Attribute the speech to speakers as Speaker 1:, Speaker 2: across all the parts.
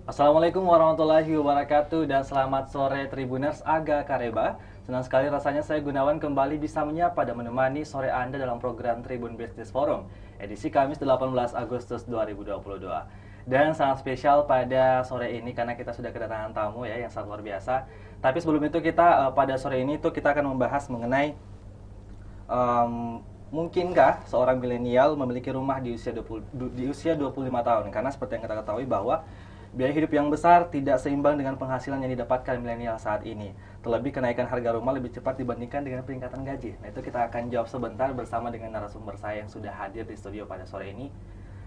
Speaker 1: Assalamualaikum warahmatullahi wabarakatuh dan selamat sore Tribuners Aga Kareba. Senang sekali rasanya saya Gunawan kembali bisa menyapa dan menemani sore Anda dalam program Tribun Business Forum edisi Kamis 18 Agustus 2022. Dan sangat spesial pada sore ini karena kita sudah kedatangan tamu ya yang sangat luar biasa. Tapi sebelum itu kita pada sore ini tuh kita akan membahas mengenai mungkinkah seorang milenial memiliki rumah di usia 25 tahun? Karena seperti yang kita ketahui bahwa biaya hidup yang besar tidak seimbang dengan penghasilan yang didapatkan milenial saat ini. Terlebih kenaikan harga rumah lebih cepat dibandingkan dengan peningkatan gaji. Nah itu kita akan jawab sebentar bersama dengan narasumber saya yang sudah hadir di studio pada sore ini.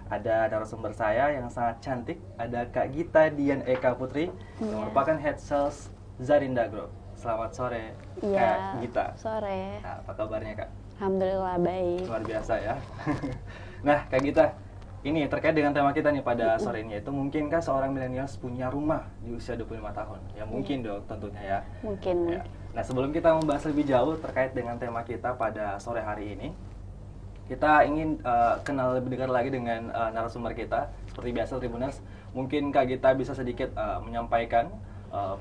Speaker 1: Ada narasumber saya yang sangat cantik, ada Kak Gita Dian Eka Putri, yang merupakan Head Sales Zarinda Group. Selamat sore, Kak Gita.
Speaker 2: Sore.
Speaker 1: Nah, apa kabarnya, Kak?
Speaker 2: Alhamdulillah baik.
Speaker 1: Luar biasa ya. Nah, Kak Gita, ini terkait dengan tema kita nih pada sore ini, yaitu mungkinkah seorang milenial punya rumah di usia 25 tahun? Ya mungkin dong tentunya ya.
Speaker 2: Mungkin.
Speaker 1: Ya. Nah sebelum kita membahas lebih jauh terkait dengan tema kita pada sore hari ini, kita ingin kenal lebih dekat lagi dengan narasumber kita. Seperti biasa Tribuners, mungkin Kak Gita bisa sedikit menyampaikan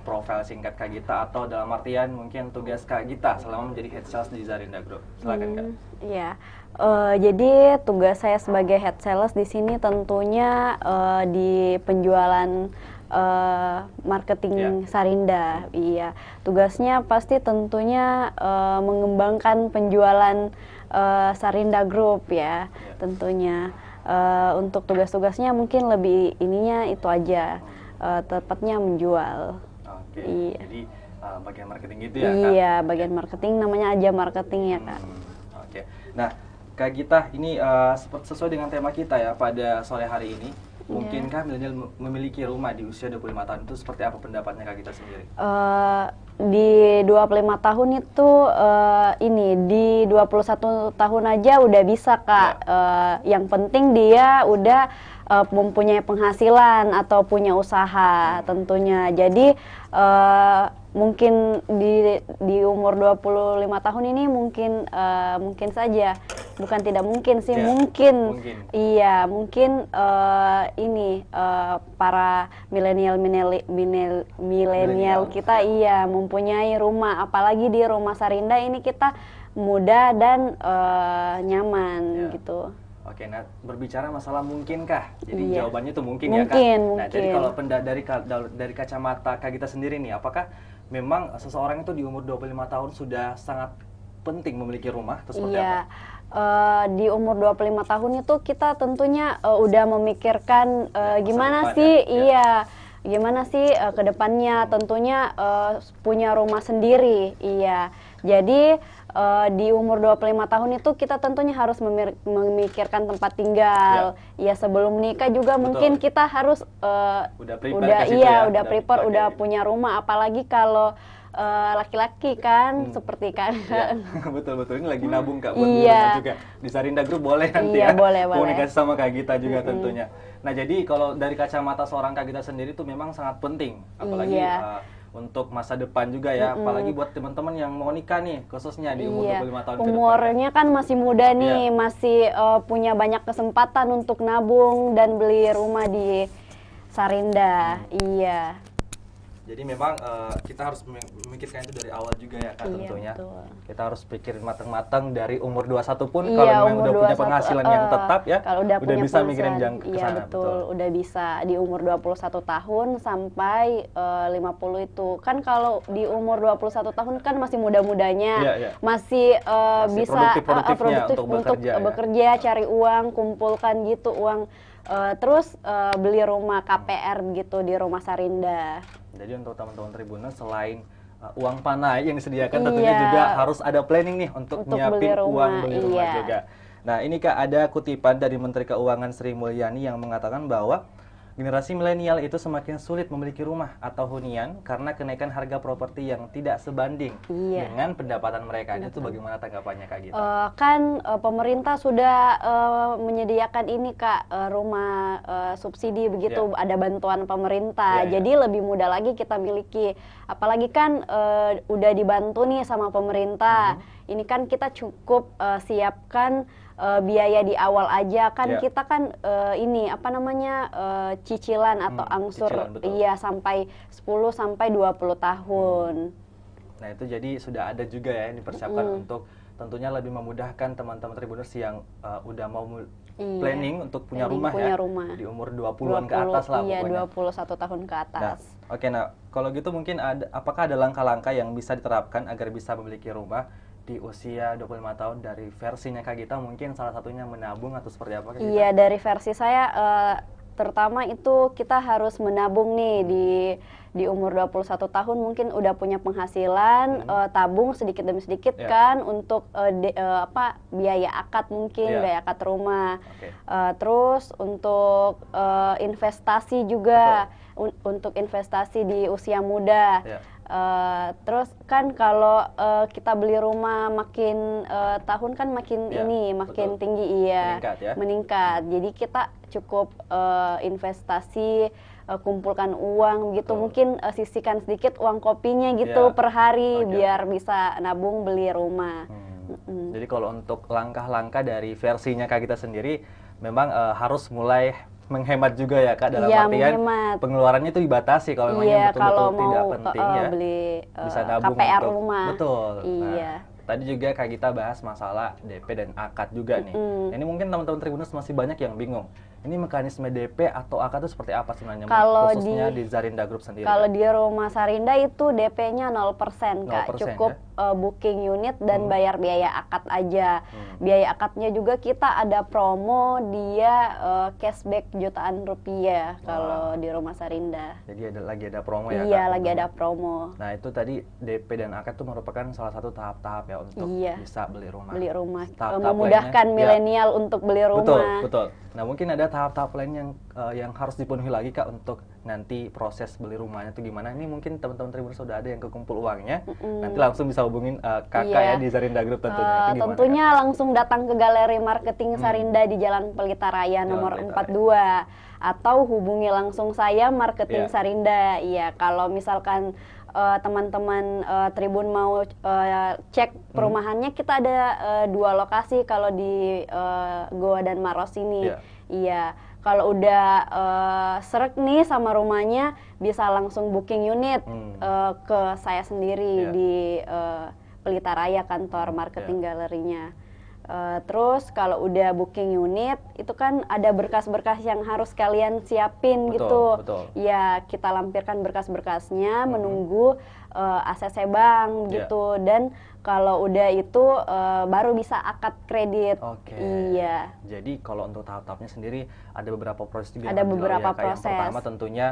Speaker 1: profil singkat Kak Gita atau dalam artian mungkin tugas Kak Gita selama menjadi head sales di Zarinda Group. Silakan Kak.
Speaker 2: Iya. Jadi tugas saya sebagai head sales di sini tentunya di penjualan marketing Zarinda. Iya. Tugasnya pasti tentunya mengembangkan penjualan Zarinda Group ya. Tentunya untuk tugas-tugasnya mungkin lebih ininya itu aja. Tepatnya menjual.
Speaker 1: Oke.
Speaker 2: Iya.
Speaker 1: Jadi bagian marketing gitu ya Kak?
Speaker 2: Iya, bagian marketing namanya aja marketing ya Kak.
Speaker 1: Oke. Nah, Kak Gita, ini sesuai dengan tema kita ya pada sore hari ini. Mungkinkah milenial memiliki rumah di usia 25 tahun itu seperti apa pendapatnya Kak Gita sendiri?
Speaker 2: Di 25 tahun itu di 21 tahun aja udah bisa Kak. Yang penting dia udah mempunyai penghasilan atau punya usaha tentunya. Jadi mungkin di umur 25 tahun ini mungkin saja, bukan tidak mungkin sih, mungkin. Iya, mungkin para milenial kita iya mempunyai rumah, apalagi di rumah Zarinda ini kita mudah dan nyaman gitu.
Speaker 1: Oke, nah berbicara masalah mungkinkah, jadi jawabannya itu mungkin ya Kak. Nah, jadi kalau dari kacamata Kak Gita sendiri nih, apakah memang seseorang itu di umur 25 tahun sudah sangat penting memiliki rumah atau seperti apa?
Speaker 2: Di umur 25 tahun itu kita tentunya udah memikirkan gimana sih gimana sih ke depannya, tentunya punya rumah sendiri. Iya. Jadi di umur 25 tahun itu kita tentunya harus memikirkan tempat tinggal. Ya sebelum nikah juga mungkin kita harus udah prepare, udah punya rumah, apalagi kalau laki-laki kan seperti kan.
Speaker 1: Betul ini lagi nabung Kak buat rumah juga. Di Zarinda Group boleh nanti
Speaker 2: boleh.
Speaker 1: Komunikasi sama Kak Gita juga tentunya. Nah, jadi kalau dari kacamata seorang Kak Gita sendiri itu memang sangat penting, apalagi untuk masa depan juga ya, apalagi buat teman-teman yang mau nikah nih, khususnya di umur 25 tahun ke depan.
Speaker 2: Umurnya kan masih muda nih, masih punya banyak kesempatan untuk nabung dan beli rumah di Zarinda. Iya.
Speaker 1: Jadi memang kita harus memikirkan itu dari awal juga ya Kak tentunya.
Speaker 2: Betul.
Speaker 1: Kita harus pikirin matang-matang dari umur 21 pun kalau memang udah punya penghasilan yang tetap ya,
Speaker 2: kalau udah
Speaker 1: bisa mikirin ke sana.
Speaker 2: Iya betul, udah bisa di umur 21 tahun sampai 50 itu. Kan kalau di umur 21 tahun kan masih muda-mudanya, masih bisa produktif untuk bekerja, cari uang, kumpulkan gitu uang. Terus beli rumah KPR gitu di rumah Zarinda.
Speaker 1: Jadi untuk teman-teman Tribuners selain uang panai yang disediakan tentunya juga harus ada planning nih untuk nyiapin uang beli rumah juga. Nah ini Kak ada kutipan dari Menteri Keuangan Sri Mulyani yang mengatakan bahwa generasi milenial itu semakin sulit memiliki rumah atau hunian karena kenaikan harga properti yang tidak sebanding dengan pendapatan mereka. Itu bagaimana tanggapannya Kak Gita?
Speaker 2: Kan pemerintah sudah menyediakan ini Kak, rumah subsidi begitu, ada bantuan pemerintah. Jadi lebih mudah lagi kita miliki. Apalagi kan udah dibantu nih sama pemerintah. Ini kan kita cukup siapkan biaya di awal aja kan
Speaker 1: Iya.
Speaker 2: kita kan ini apa namanya cicilan atau angsur
Speaker 1: Cicilan, betul.
Speaker 2: iya sampai 10 sampai 20 tahun.
Speaker 1: Nah itu jadi sudah ada juga ya yang dipersiapkan untuk tentunya lebih memudahkan teman-teman Tribuners yang udah mau
Speaker 2: Iya.
Speaker 1: planning untuk punya
Speaker 2: Planning
Speaker 1: rumah
Speaker 2: punya
Speaker 1: ya
Speaker 2: rumah.
Speaker 1: di umur 20-an ke atas lah
Speaker 2: Iya,
Speaker 1: pokoknya.
Speaker 2: 21 tahun ke
Speaker 1: Nah,
Speaker 2: atas.
Speaker 1: oke, nah kalau gitu mungkin apakah ada langkah-langkah yang bisa diterapkan agar bisa memiliki rumah di usia 25 tahun dari versinya Kak Gita, mungkin salah satunya menabung atau seperti apa Kak Gita?
Speaker 2: Iya, dari versi saya terutama itu kita harus menabung nih di umur 21 tahun mungkin udah punya penghasilan, tabung sedikit demi sedikit
Speaker 1: Ya.
Speaker 2: kan untuk biaya akad mungkin,
Speaker 1: Ya.
Speaker 2: biaya akad rumah.
Speaker 1: Oke.
Speaker 2: Terus untuk investasi juga, untuk investasi di usia muda.
Speaker 1: Ya.
Speaker 2: Terus kan kalau kita beli rumah makin tahun kan makin
Speaker 1: Ya,
Speaker 2: makin
Speaker 1: betul.
Speaker 2: tinggi iya
Speaker 1: Meningkat ya.
Speaker 2: meningkat. Jadi kita cukup investasi, kumpulkan uang gitu,
Speaker 1: Betul.
Speaker 2: mungkin sisihkan sedikit uang kopinya gitu
Speaker 1: Ya.
Speaker 2: per hari
Speaker 1: Oke,
Speaker 2: biar bisa nabung beli rumah.
Speaker 1: Jadi kalau untuk langkah-langkah dari versinya Kak Gita sendiri memang harus mulai menghemat juga ya Kak, dalam
Speaker 2: Iya,
Speaker 1: artian
Speaker 2: menghemat.
Speaker 1: pengeluarannya itu dibatasi kalau memangnya
Speaker 2: Iya,
Speaker 1: betul-betul
Speaker 2: kalau
Speaker 1: tidak
Speaker 2: mau
Speaker 1: penting ya.
Speaker 2: beli
Speaker 1: Bisa nabung
Speaker 2: KPR
Speaker 1: untuk
Speaker 2: rumah.
Speaker 1: betul.
Speaker 2: Iya.
Speaker 1: Nah, tadi juga Kak Gita bahas masalah DP dan akad juga nih. Ini mungkin teman-teman Tribuners masih banyak yang bingung. Ini mekanisme DP atau akad itu seperti apa sebenarnya?
Speaker 2: Kalau
Speaker 1: khususnya di Zarinda Group sendiri.
Speaker 2: Kalau
Speaker 1: Kak?
Speaker 2: di Rumah Sarinda itu DP-nya 0%, Kak.
Speaker 1: 0%
Speaker 2: Cukup booking unit dan bayar biaya akad aja.
Speaker 1: Hmm.
Speaker 2: Biaya akadnya juga kita ada promo, dia cashback jutaan rupiah kalau di Rumah Sarinda.
Speaker 1: Jadi lagi ada promo ya
Speaker 2: Iya,
Speaker 1: Kak?
Speaker 2: lagi ada promo.
Speaker 1: Nah itu tadi DP dan akad itu merupakan salah satu tahap-tahap ya untuk
Speaker 2: Iya.
Speaker 1: bisa beli rumah.
Speaker 2: Beli rumah,
Speaker 1: Tahap-tahap
Speaker 2: memudahkan
Speaker 1: lainnya, ya.
Speaker 2: milenial untuk beli
Speaker 1: Betul,
Speaker 2: rumah.
Speaker 1: betul. Nah mungkin ada tahap-tahap lain yang harus dipenuhi lagi Kak untuk nanti proses beli rumahnya itu gimana? Ini mungkin teman-teman Tribuners sudah ada yang kekumpul uangnya, nanti langsung bisa hubungin kakak
Speaker 2: Iya.
Speaker 1: ya di Zarinda Group tentunya. Itu gimana,
Speaker 2: Tentunya langsung datang ke Galeri Marketing Sarinda di Jalan Pelita Raya nomor
Speaker 1: Pelita
Speaker 2: 42 atau hubungi langsung saya Marketing
Speaker 1: Iya.
Speaker 2: Sarinda. Iya, kalau misalkan teman-teman Tribun mau cek perumahannya, kita ada 2 lokasi kalau di Goa dan Maros ini.
Speaker 1: Iya.
Speaker 2: Iya. Kalau udah srek nih sama rumahnya, bisa langsung booking unit ke saya sendiri
Speaker 1: Iya.
Speaker 2: di Pelita Raya, kantor marketing galerinya. Terus kalau udah booking unit, itu kan ada berkas-berkas yang harus kalian siapin
Speaker 1: Betul,
Speaker 2: gitu.
Speaker 1: betul.
Speaker 2: Ya, kita lampirkan berkas-berkasnya, menunggu ACC bank
Speaker 1: Iya.
Speaker 2: gitu. Dan kalau udah itu baru bisa akad kredit.
Speaker 1: Oke.
Speaker 2: Iya.
Speaker 1: Jadi kalau untuk tahap-tahapnya sendiri ada beberapa proses juga.
Speaker 2: Ada
Speaker 1: yang harus
Speaker 2: beberapa
Speaker 1: dilalui ya, Kak.
Speaker 2: proses.
Speaker 1: Yang pertama tentunya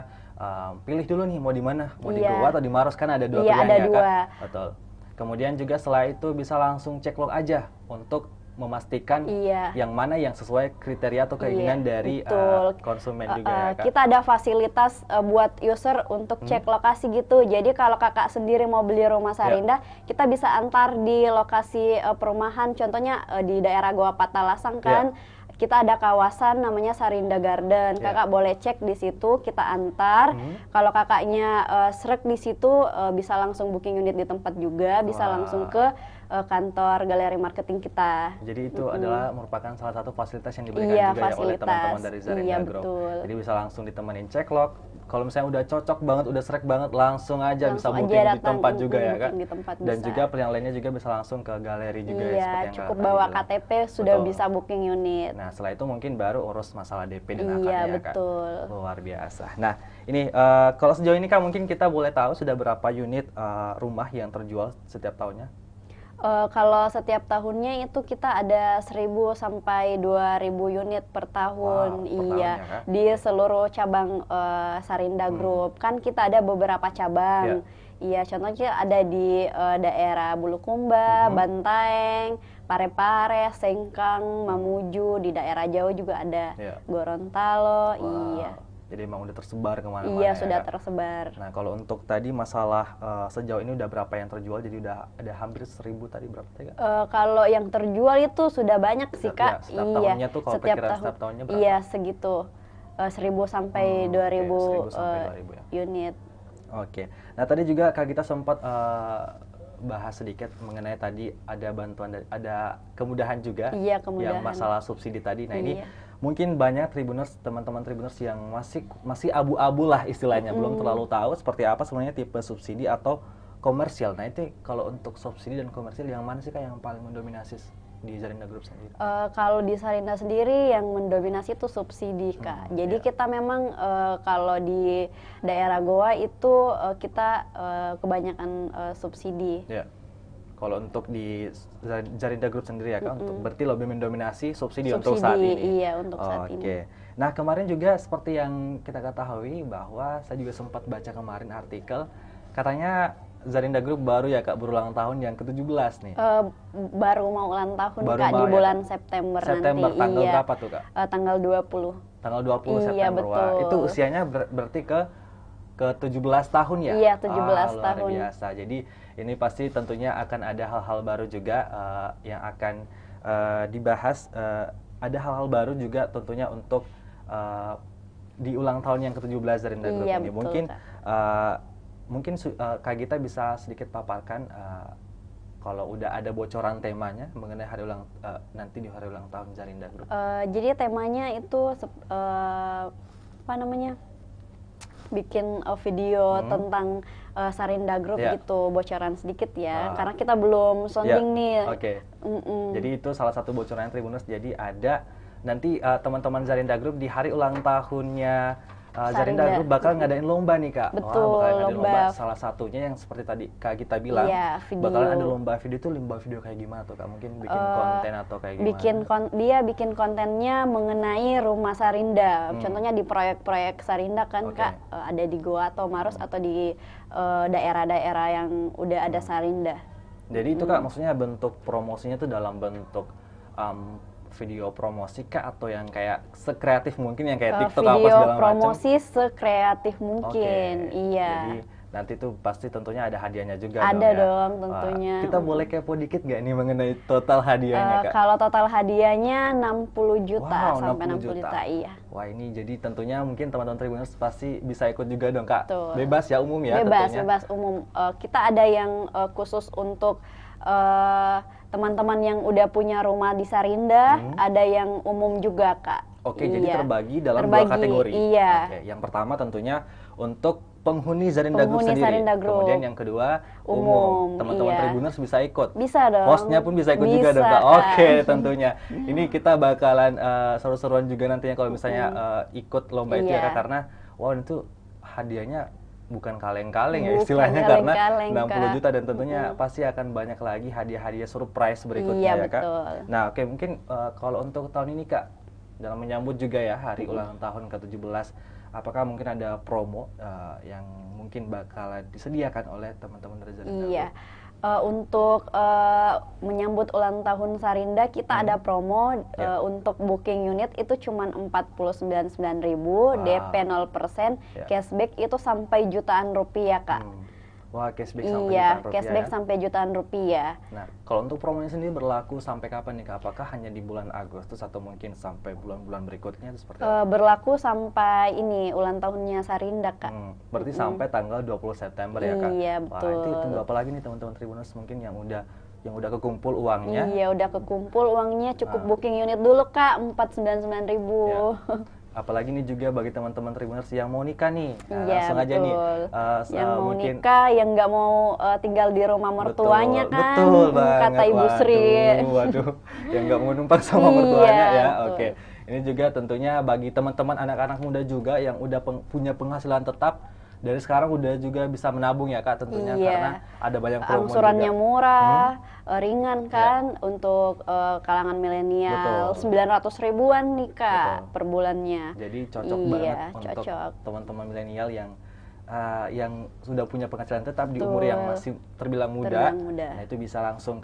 Speaker 1: pilih dulu nih mau di mana, mau di
Speaker 2: Iya.
Speaker 1: Goa atau di Maros, kan ada 2
Speaker 2: Iya,
Speaker 1: pilihan
Speaker 2: ada
Speaker 1: ya
Speaker 2: 2.
Speaker 1: Kak. Betul. Kemudian juga setelah itu bisa langsung cek log aja untuk memastikan
Speaker 2: Iya.
Speaker 1: yang mana yang sesuai kriteria atau keinginan dari
Speaker 2: betul.
Speaker 1: konsumen juga ya Kak.
Speaker 2: Kita ada fasilitas buat user untuk cek lokasi gitu. Jadi kalau kakak sendiri mau beli rumah Sarinda, kita bisa antar di lokasi perumahan. Contohnya di daerah Goa Patalasang kan, kita ada kawasan namanya Sarinda Garden. Kakak boleh cek di situ, kita antar. Kalau kakaknya srek di situ, bisa langsung booking unit di tempat juga, bisa
Speaker 1: Wah.
Speaker 2: langsung ke kantor galeri marketing kita.
Speaker 1: Jadi itu adalah merupakan salah satu fasilitas yang diberikan
Speaker 2: Iya,
Speaker 1: juga ya oleh
Speaker 2: fasilitas.
Speaker 1: teman-teman dari Zarinda
Speaker 2: Iya,
Speaker 1: Group.
Speaker 2: betul.
Speaker 1: Jadi bisa langsung ditemenin cek log. Kalau misalnya udah cocok banget, udah srek banget, langsung aja bisa
Speaker 2: Langsung aja
Speaker 1: booking di
Speaker 2: datang,
Speaker 1: tempat juga ya Kak.
Speaker 2: di tempat
Speaker 1: Dan
Speaker 2: bisa.
Speaker 1: juga pilihan lainnya juga bisa langsung ke galeri juga ya,
Speaker 2: Iya,
Speaker 1: seperti yang
Speaker 2: cukup
Speaker 1: Kakak
Speaker 2: bawa
Speaker 1: bilang.
Speaker 2: KTP sudah
Speaker 1: Betul.
Speaker 2: bisa booking unit.
Speaker 1: Nah setelah itu mungkin baru urus masalah DP dan
Speaker 2: Iya,
Speaker 1: akadnya ya Kak.
Speaker 2: betul.
Speaker 1: Luar biasa. Nah ini kalau sejauh ini Kak mungkin kita boleh tahu sudah berapa unit rumah yang terjual setiap tahunnya?
Speaker 2: Kalau setiap tahunnya itu kita ada 1.000 sampai 2.000 unit per tahun.
Speaker 1: Wow, per
Speaker 2: Iya,
Speaker 1: tahun ya, Kak?
Speaker 2: di seluruh cabang Sarinda Group. Kan kita ada beberapa cabang. Iya, contohnya ada di daerah Bulukumba, Bantaeng, Parepare, Sengkang, Mamuju. Di daerah Jawa juga ada
Speaker 1: Iya.
Speaker 2: Gorontalo.
Speaker 1: Wow.
Speaker 2: Iya.
Speaker 1: Jadi emang udah tersebar kemana-mana
Speaker 2: Iya,
Speaker 1: ya,
Speaker 2: sudah
Speaker 1: Kak?
Speaker 2: tersebar.
Speaker 1: Nah kalau untuk tadi masalah sejauh ini udah berapa yang terjual? Jadi udah ada hampir 1.000 tadi, berapa tadi Kak?
Speaker 2: Kalau yang terjual itu sudah banyak sih Kak.
Speaker 1: Setiap tahunnya tuh kalau perkiraan setiap tahunnya berapa?
Speaker 2: Iya, segitu. 1.000 sampai 2.000
Speaker 1: oke, 1.000 sampai 2.000 ya.
Speaker 2: unit.
Speaker 1: Oke. Nah tadi juga Kak Gita sempat bahas sedikit mengenai tadi ada bantuan, ada kemudahan juga,
Speaker 2: Iya, kemudahan.
Speaker 1: yang masalah subsidi tadi. Nah ini
Speaker 2: Iya.
Speaker 1: mungkin banyak Tribuners, teman-teman Tribuners yang masih abu-abu lah istilahnya, belum terlalu tahu seperti apa sebenarnya tipe subsidi atau komersial. Nah itu kalau untuk subsidi dan komersial yang mana sih Kak yang paling mendominasi di Zarinda Group sendiri?
Speaker 2: Kalau di Sarinda sendiri yang mendominasi itu subsidi, Kak. Jadi kita memang kalau di daerah Goa itu kita kebanyakan subsidi.
Speaker 1: Ya. Kalau untuk di Zarinda Group sendiri ya Kak, untuk berarti lebih mendominasi subsidi untuk saat ini.
Speaker 2: Iya, untuk saat ini.
Speaker 1: Oke. Nah kemarin juga seperti yang kita ketahui bahwa saya juga sempat baca kemarin artikel, katanya Zarinda Group baru ya Kak berulang tahun yang ke-17 nih.
Speaker 2: Baru mau ulang tahun,
Speaker 1: Baru
Speaker 2: Kak,
Speaker 1: mau
Speaker 2: di
Speaker 1: ya,
Speaker 2: bulan
Speaker 1: Kak?
Speaker 2: September
Speaker 1: September,
Speaker 2: nanti.
Speaker 1: tanggal
Speaker 2: Iya.
Speaker 1: berapa tuh Kak?
Speaker 2: Tanggal 20.
Speaker 1: Tanggal 20
Speaker 2: Iya,
Speaker 1: September. Wah,
Speaker 2: betul.
Speaker 1: itu usianya berarti ke 17 tahun ya?
Speaker 2: Iya, 17
Speaker 1: luar
Speaker 2: tahun.
Speaker 1: biasa. Jadi ini pasti tentunya akan ada hal-hal baru juga yang akan dibahas. Ada hal-hal baru juga tentunya untuk di ulang tahun yang ke-17 Zarinda Group
Speaker 2: Iya,
Speaker 1: ini.
Speaker 2: betul,
Speaker 1: Mungkin
Speaker 2: Kak.
Speaker 1: Kak Gita bisa sedikit paparkan kalau udah ada bocoran temanya mengenai nanti di hari ulang tahun Zarinda Group.
Speaker 2: Jadi temanya itu apa namanya? Bikin video tentang Sarinda Group
Speaker 1: Ya.
Speaker 2: gitu, bocoran sedikit ya. Karena kita belum sounding nih.
Speaker 1: Oke. Jadi itu salah satu bocoran Tribuners. Jadi ada nanti teman-teman Zarinda Group di hari ulang tahunnya Zarinda
Speaker 2: Sarinda.
Speaker 1: Group bakal ngadain lomba nih Kak.
Speaker 2: Betul,
Speaker 1: Wah, bakal ngadain
Speaker 2: lomba.
Speaker 1: Salah satunya yang seperti tadi Kak Gita bilang,
Speaker 2: Iya, video.
Speaker 1: bakalan ada lomba video. Itu lomba video kayak gimana tuh Kak? Mungkin bikin konten atau kayak gimana?
Speaker 2: Dia bikin kontennya mengenai rumah Sarinda. Contohnya di proyek-proyek Sarinda kan,
Speaker 1: Oke.
Speaker 2: Kak, ada di Goa atau Maros atau di daerah-daerah yang udah ada Sarinda.
Speaker 1: Jadi itu Kak, maksudnya bentuk promosinya tuh dalam bentuk video promosi Kak, atau yang kayak sekreatif mungkin yang kayak TikTok apa
Speaker 2: Video
Speaker 1: segala macam?
Speaker 2: promosi sekreatif mungkin,
Speaker 1: Oke.
Speaker 2: iya.
Speaker 1: Jadi nanti tuh pasti tentunya ada hadiahnya juga
Speaker 2: Ada
Speaker 1: dong ya?
Speaker 2: dong,
Speaker 1: Wah,
Speaker 2: tentunya.
Speaker 1: kita boleh kepo dikit gak nih mengenai total hadiahnya Kak?
Speaker 2: Kalau total hadiahnya 60 juta
Speaker 1: Wow,
Speaker 2: sampai
Speaker 1: 60
Speaker 2: 60 juta, iya.
Speaker 1: Wah ini jadi tentunya mungkin teman-teman Tribuners pasti bisa ikut juga dong Kak.
Speaker 2: Betul.
Speaker 1: Bebas ya, umum ya
Speaker 2: Bebas,
Speaker 1: tentunya.
Speaker 2: bebas umum. Kita ada yang khusus untuk teman-teman yang udah punya rumah di Sarinda, ada yang umum juga, Kak.
Speaker 1: Oke, jadi
Speaker 2: Iya.
Speaker 1: terbagi dalam
Speaker 2: Terbagi,
Speaker 1: dua kategori.
Speaker 2: iya.
Speaker 1: Oke, yang pertama tentunya untuk penghuni Zarinda Group
Speaker 2: Penghuni
Speaker 1: sendiri.
Speaker 2: Zarinda Group.
Speaker 1: Kemudian yang kedua
Speaker 2: Umum,
Speaker 1: Teman-teman
Speaker 2: iya.
Speaker 1: Tribuners bisa ikut.
Speaker 2: Bisa dong.
Speaker 1: Hostnya pun bisa ikut juga
Speaker 2: Bisa,
Speaker 1: dong Kak.
Speaker 2: Kak.
Speaker 1: Oke, tentunya. Ini kita bakalan seru-seruan juga nantinya kalau misalnya ikut lomba itu ya
Speaker 2: Iya.
Speaker 1: Kak, karena wow itu hadiahnya bukan kaleng-kaleng ya
Speaker 2: Bukan
Speaker 1: istilahnya, karena
Speaker 2: kaleng-kaleng,
Speaker 1: 60
Speaker 2: Kak.
Speaker 1: juta dan tentunya pasti akan banyak lagi hadiah-hadiah surprise berikutnya
Speaker 2: Iya,
Speaker 1: ya Kak.
Speaker 2: betul.
Speaker 1: Nah, oke, mungkin kalau untuk tahun ini Kak, dalam menyambut juga ya hari ulang tahun ke-17, apakah mungkin ada promo yang mungkin bakal disediakan oleh teman-teman dari Zarinda
Speaker 2: Iya.
Speaker 1: Group?
Speaker 2: Untuk menyambut ulang tahun Sarinda kita ada promo
Speaker 1: Ya.
Speaker 2: untuk booking unit itu cuma 49.900,
Speaker 1: Wow.
Speaker 2: DP 0%,
Speaker 1: Ya.
Speaker 2: cashback itu sampai jutaan rupiah, Kak.
Speaker 1: Wah, cashback sampai
Speaker 2: Iya,
Speaker 1: jutaan rupiah
Speaker 2: cashback
Speaker 1: ya.
Speaker 2: sampai jutaan rupiah.
Speaker 1: Nah, kalau untuk promonya sendiri berlaku sampai kapan nih Kak? Apakah hanya di bulan Agustus atau mungkin sampai bulan-bulan berikutnya itu seperti apa?
Speaker 2: Berlaku sampai ini ulang tahunnya Sarinda, Kak.
Speaker 1: Berarti sampai tanggal 20 September ya Kak?
Speaker 2: Iya,
Speaker 1: Wah,
Speaker 2: betul.
Speaker 1: itu tunggu apa lagi nih teman-teman Tribuners mungkin yang udah kekumpul uangnya.
Speaker 2: Iya, udah kekumpul uangnya, cukup booking unit dulu, Kak, 499.000.
Speaker 1: Ya. Apalagi nih juga bagi teman-teman Tribuners yang mau nikah nih. Nah,
Speaker 2: Iya,
Speaker 1: langsung aja nih.
Speaker 2: betul. Yang mau
Speaker 1: mungkin
Speaker 2: nikah, yang nggak mau tinggal di rumah mertuanya kan,
Speaker 1: betul banget.
Speaker 2: kata Ibu Sri.
Speaker 1: Waduh, yang nggak mau numpang sama
Speaker 2: Iya,
Speaker 1: mertuanya ya.
Speaker 2: betul.
Speaker 1: Oke. Ini juga tentunya bagi teman-teman anak-anak muda juga yang udah punya penghasilan tetap, dari sekarang udah juga bisa menabung ya Kak tentunya,
Speaker 2: Iya.
Speaker 1: karena ada banyak promo
Speaker 2: Angsurannya
Speaker 1: juga.
Speaker 2: murah, ringan kan untuk kalangan milenial,
Speaker 1: Betul.
Speaker 2: 900 ribuan nih, Kak,
Speaker 1: Betul.
Speaker 2: per bulannya.
Speaker 1: Jadi cocok
Speaker 2: Iya,
Speaker 1: banget untuk
Speaker 2: cocok.
Speaker 1: teman-teman milenial yang sudah punya penghasilan tetap di umur
Speaker 2: Betul.
Speaker 1: yang masih terbilang muda.
Speaker 2: Terbilang muda.
Speaker 1: Nah, itu bisa langsung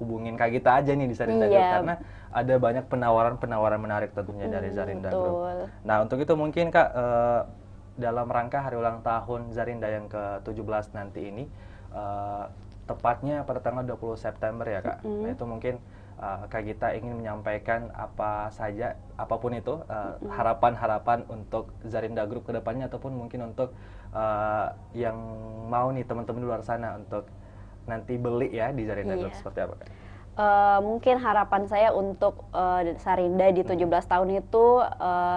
Speaker 1: hubungin Kak Gita aja nih di Zarinda Group,
Speaker 2: Iya.
Speaker 1: karena ada banyak penawaran-penawaran menarik tentunya dari Zarinda Group.
Speaker 2: betul.
Speaker 1: Nah, untuk itu mungkin Kak, dalam rangka hari ulang tahun Zarinda yang ke-17 nanti ini, tepatnya pada tanggal 20 September ya Kak. Nah, itu mungkin Kak Gita ingin menyampaikan apa saja, apapun itu, harapan-harapan untuk Zarinda Group ke depannya, ataupun mungkin untuk yang mau nih teman-teman di luar sana untuk nanti beli ya di Zarinda Group
Speaker 2: Iya.
Speaker 1: seperti apa Kak?
Speaker 2: Mungkin harapan saya untuk Sarinda di 17 tahun itu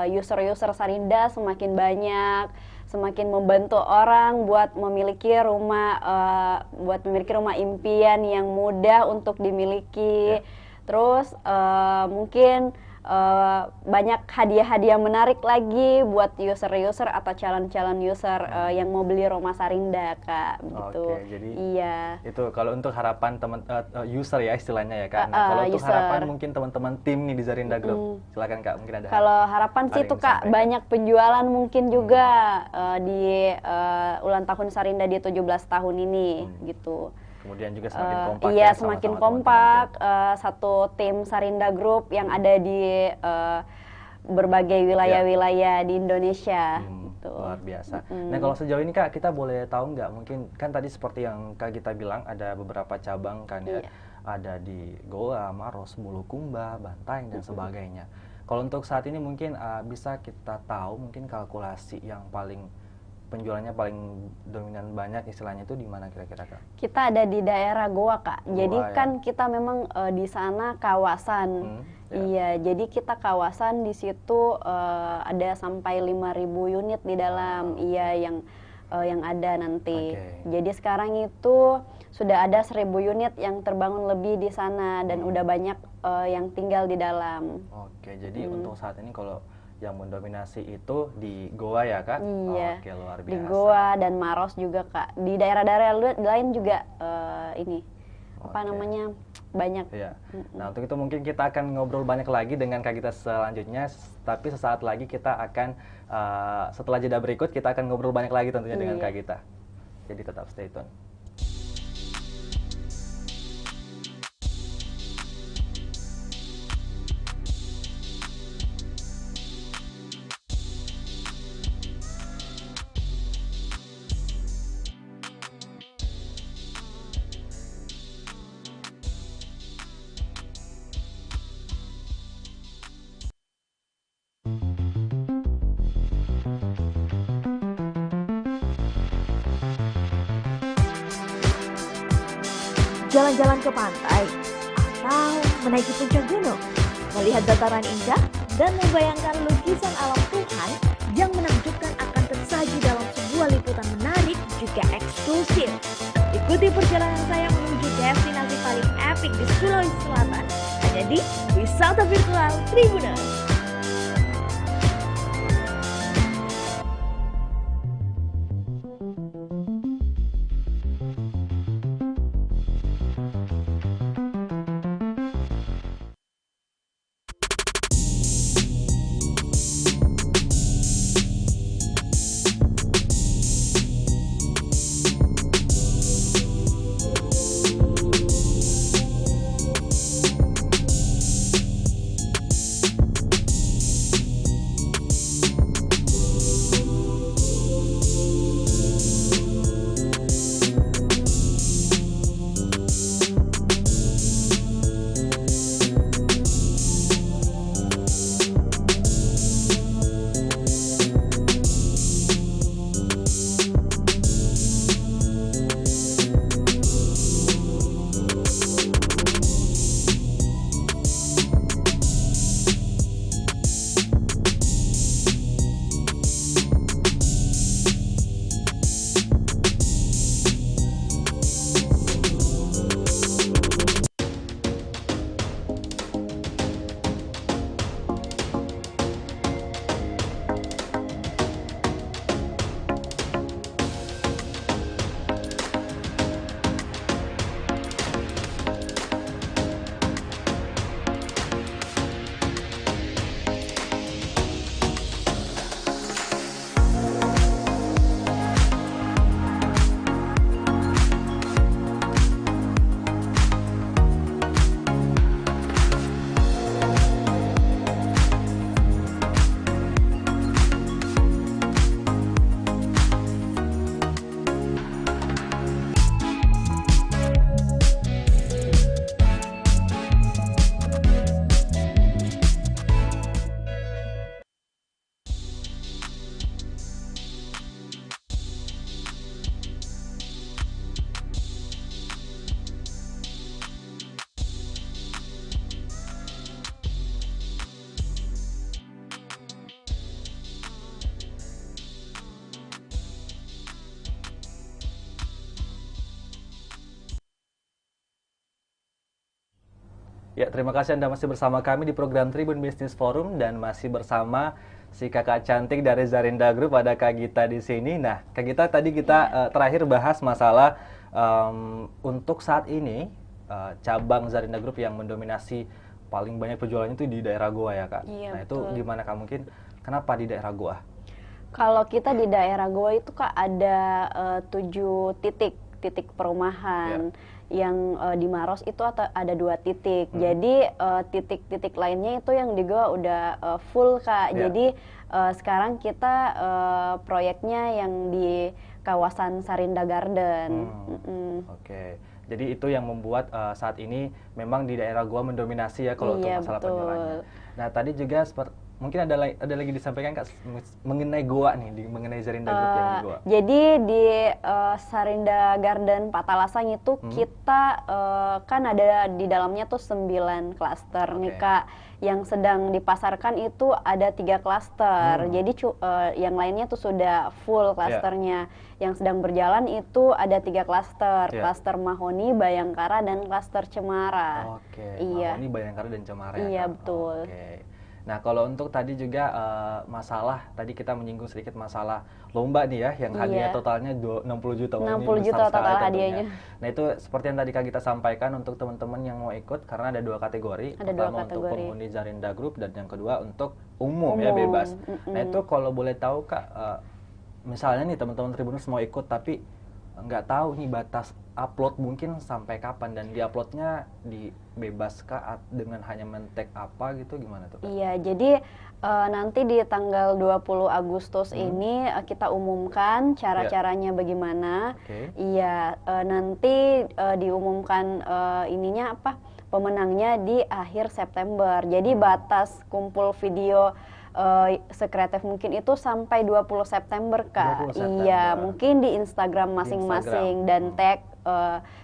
Speaker 2: user-user Sarinda semakin banyak, semakin membantu orang buat memiliki rumah impian yang mudah untuk dimiliki. Terus mungkin banyak hadiah-hadiah menarik lagi buat user-user atau calon-calon user yang mau beli rumah Sarinda, Kak. Gitu.
Speaker 1: Oke, jadi
Speaker 2: iya.
Speaker 1: itu kalau untuk harapan teman user ya istilahnya ya Kak. Nah, kalau untuk
Speaker 2: user.
Speaker 1: harapan mungkin teman-teman tim nih di Zarinda Group, silakan Kak, mungkin ada.
Speaker 2: Kalau harapan sih
Speaker 1: ada
Speaker 2: itu
Speaker 1: yang
Speaker 2: Kak,
Speaker 1: disampaikan.
Speaker 2: banyak penjualan mungkin juga di ulang tahun Sarinda di 17 tahun ini gitu.
Speaker 1: Kemudian juga semakin kompak
Speaker 2: Iya,
Speaker 1: ya
Speaker 2: semakin
Speaker 1: sama-sama
Speaker 2: kompak
Speaker 1: teman-teman
Speaker 2: satu tim Sarinda Group yang ada di berbagai wilayah-wilayah di Indonesia gitu.
Speaker 1: luar biasa. Nah kalau sejauh ini Kak, kita boleh tahu nggak, mungkin kan tadi seperti yang Kak Gita bilang ada beberapa cabang kan ya,
Speaker 2: Iya.
Speaker 1: ada di Goa, Maros, Bulukumba, Bantaeng dan sebagainya. Kalau untuk saat ini mungkin bisa kita tahu mungkin kalkulasi yang paling penjualannya paling dominan banyak istilahnya itu di mana kira-kira Kak?
Speaker 2: Kita ada di daerah Goa Kak. Jadi
Speaker 1: Goa, ya.
Speaker 2: kan kita memang di sana kawasan. Iya, jadi kita kawasan di situ ada sampai 5.000 unit di dalam. Iya, yang ada nanti.
Speaker 1: Oke.
Speaker 2: Jadi sekarang itu sudah ada 1.000 unit yang terbangun lebih di sana dan udah banyak yang tinggal di dalam.
Speaker 1: Oke, jadi untuk saat ini kalau yang mendominasi itu di Goa ya Kak?
Speaker 2: Iya.
Speaker 1: Oke, luar biasa.
Speaker 2: Di Goa dan Maros juga Kak. Di daerah-daerah lain juga ini apa
Speaker 1: Oke.
Speaker 2: namanya banyak.
Speaker 1: Iya. Nah untuk itu mungkin kita akan ngobrol banyak lagi dengan Kak Gita selanjutnya. Tapi sesaat lagi kita akan setelah jeda berikut kita akan ngobrol banyak lagi tentunya dengan Kak Gita. Jadi tetap stay tune.
Speaker 3: Jalan-jalan ke pantai, atau menaiki puncak gunung, melihat dataran indah, dan membayangkan lukisan alam Tuhan yang menakjubkan akan tersaji dalam sebuah liputan menarik juga eksklusif. Ikuti perjalanan saya menuju destinasi paling epik di Sulawesi Selatan, hanya di Wisata Virtual Tribuners.
Speaker 1: Ya, terima kasih Anda masih bersama kami di program Tribun Business Forum dan masih bersama si kakak cantik dari Zarinda Group, ada Kak Gita di sini. Nah, Kak Gita, tadi kita terakhir bahas masalah untuk saat ini cabang Zarinda Group yang mendominasi paling banyak penjualannya itu di daerah Goa ya, Kak.
Speaker 2: Iya,
Speaker 1: Nah, itu
Speaker 2: betul.
Speaker 1: gimana Kak, mungkin kenapa di daerah Goa?
Speaker 2: Kalau kita di daerah Goa itu Kak ada 7 titik perumahan. Yang di Maros itu ada 2 titik. Jadi titik-titik lainnya itu yang di Goa udah full Kak. Jadi sekarang kita proyeknya yang di kawasan Sarinda Garden.
Speaker 1: Oke. Jadi itu yang membuat saat ini memang di daerah Goa mendominasi ya kalau untuk
Speaker 2: Iya,
Speaker 1: masalah
Speaker 2: betul.
Speaker 1: penjualannya. Nah, tadi juga mungkin ada lagi disampaikan Kak mengenai Goa nih, mengenai Zarinda Group yang di Goa.
Speaker 2: Jadi di Sarinda Garden Patalasang itu kita kan ada di dalamnya tuh 9 klaster nih Kak. Yang sedang dipasarkan itu ada 3 klaster. Jadi yang lainnya tuh sudah full klasternya. Yang sedang berjalan itu ada 3 klaster. Klaster Mahoni, Bayangkara, dan klaster Cemara.
Speaker 1: Oke.
Speaker 2: Iya.
Speaker 1: Mahoni, Bayangkara, dan Cemara ya,
Speaker 2: Iya,
Speaker 1: Kak?
Speaker 2: betul.
Speaker 1: Oke. Nah, kalau untuk tadi juga masalah, tadi kita menyinggung sedikit masalah lomba nih ya, yang hadiah totalnya 60 juta. Wah,
Speaker 2: 60
Speaker 1: ini
Speaker 2: juta
Speaker 1: besar sekali
Speaker 2: total
Speaker 1: tentunya.
Speaker 2: hadiahnya.
Speaker 1: Nah, itu seperti yang tadi Kak kita sampaikan untuk teman-teman yang mau ikut, karena ada 2 kategori.
Speaker 2: Ada 2
Speaker 1: Pertama untuk
Speaker 2: kategori.
Speaker 1: penghuni Zarinda Group, dan yang kedua untuk umum ya, bebas. Nah, itu kalau boleh tahu Kak, misalnya nih teman-teman Tribuners mau ikut tapi nggak tahu nih batas upload mungkin sampai kapan, dan di uploadnya di bebas kah dengan hanya men-tag apa gitu, gimana tuh Kak?
Speaker 2: Iya, jadi nanti di tanggal 20 Agustus ini kita umumkan cara-caranya bagaimana. Iya, nanti diumumkan ininya apa? Pemenangnya di akhir September. Jadi batas kumpul video sekreatif mungkin itu sampai 20 September Kak.
Speaker 1: 20 September.
Speaker 2: Iya, mungkin di Instagram masing-masing dan tag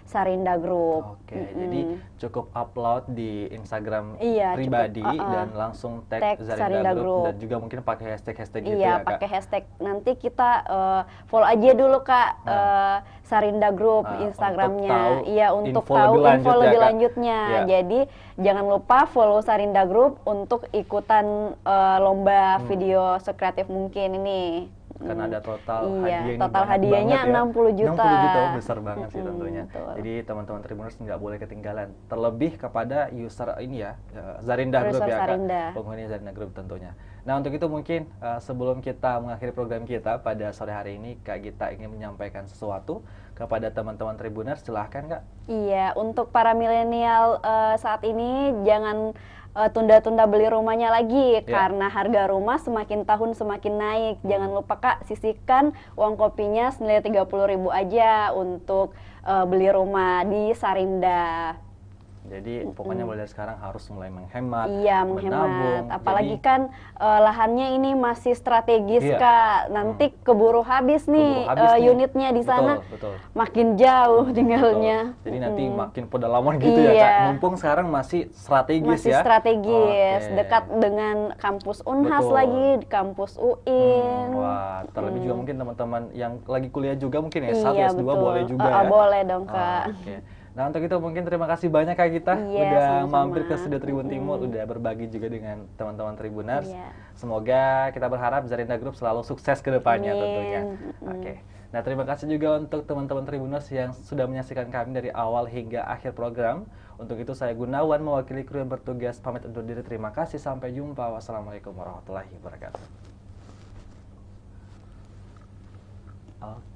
Speaker 2: Sarinda Group.
Speaker 1: Oke, jadi cukup upload di Instagram
Speaker 2: Iya,
Speaker 1: pribadi
Speaker 2: cukup,
Speaker 1: dan langsung tag
Speaker 2: tag
Speaker 1: Zarinda Group,
Speaker 2: Group.
Speaker 1: dan juga mungkin pakai hashtag gitu ya
Speaker 2: Iya,
Speaker 1: Kak?
Speaker 2: pakai hashtag. Nanti kita follow aja dulu Kak Sarinda Group
Speaker 1: untuk
Speaker 2: Instagramnya.
Speaker 1: tahu
Speaker 2: Iya, untuk
Speaker 1: info
Speaker 2: tahu
Speaker 1: lebih lanjut
Speaker 2: info
Speaker 1: ya,
Speaker 2: lebih
Speaker 1: Kak?
Speaker 2: lanjutnya.
Speaker 1: Iya.
Speaker 2: Jadi jangan lupa follow Sarinda Group untuk ikutan lomba video sekreatif mungkin ini.
Speaker 1: Karena ada total
Speaker 2: Iya,
Speaker 1: hadiah ini
Speaker 2: total
Speaker 1: banyak
Speaker 2: hadiahnya
Speaker 1: banget ya.
Speaker 2: 60 juta.
Speaker 1: 60 juta, besar banget sih tentunya.
Speaker 2: Betul.
Speaker 1: Jadi teman-teman Tribuners nggak boleh ketinggalan. Terlebih kepada user ini ya, Zarinda Group
Speaker 2: User
Speaker 1: ya
Speaker 2: Sarinda.
Speaker 1: Kak, penghuni Zarinda Group tentunya. Nah, untuk itu mungkin sebelum kita mengakhiri program kita pada sore hari ini, Kak Gita ingin menyampaikan sesuatu kepada teman-teman Tribuners, silahkan Kak.
Speaker 2: Iya, untuk para milenial saat ini jangan tunda-tunda beli rumahnya lagi karena harga rumah semakin tahun semakin naik. Jangan lupa Kak, sisihkan uang kopinya senilai 30.000 aja untuk beli rumah di Sarinda.
Speaker 1: Jadi pokoknya mulai dari sekarang harus mulai menghemat,
Speaker 2: Iya,
Speaker 1: menabung.
Speaker 2: menghemat. Apalagi
Speaker 1: Jadi,
Speaker 2: kan lahannya ini masih strategis
Speaker 1: Iya.
Speaker 2: Kak. Nanti keburu habis nih
Speaker 1: keburu habis nih.
Speaker 2: unitnya di sana.
Speaker 1: Betul.
Speaker 2: Makin jauh tinggalnya.
Speaker 1: Jadi nanti makin pedalaman gitu ya
Speaker 2: Iya.
Speaker 1: Kak. Mumpung sekarang masih strategis
Speaker 2: Masih
Speaker 1: ya.
Speaker 2: strategis,
Speaker 1: Oke.
Speaker 2: dekat dengan kampus Unhas
Speaker 1: Betul.
Speaker 2: lagi, di kampus UIN.
Speaker 1: Wah, terlebih juga mungkin teman-teman yang lagi kuliah juga mungkin S1,
Speaker 2: Iya,
Speaker 1: S2
Speaker 2: betul.
Speaker 1: boleh juga ya.
Speaker 2: Boleh dong Kak.
Speaker 1: Oke. Nah, untuk itu mungkin terima kasih banyak Kak Gita
Speaker 2: Iya,
Speaker 1: udah
Speaker 2: sama-sama.
Speaker 1: mampir ke Studio Tribun Timur, udah berbagi juga dengan teman-teman Tribuners.
Speaker 2: Iya.
Speaker 1: Semoga kita berharap Zarinda Group selalu sukses ke depannya
Speaker 2: Amin.
Speaker 1: tentunya. Oke. Nah, terima kasih juga untuk teman-teman Tribuners yang sudah menyaksikan kami dari awal hingga akhir program. Untuk itu saya Gunawan mewakili kru yang bertugas pamit undur diri. Terima kasih, sampai jumpa. Wassalamualaikum warahmatullahi wabarakatuh. Oke.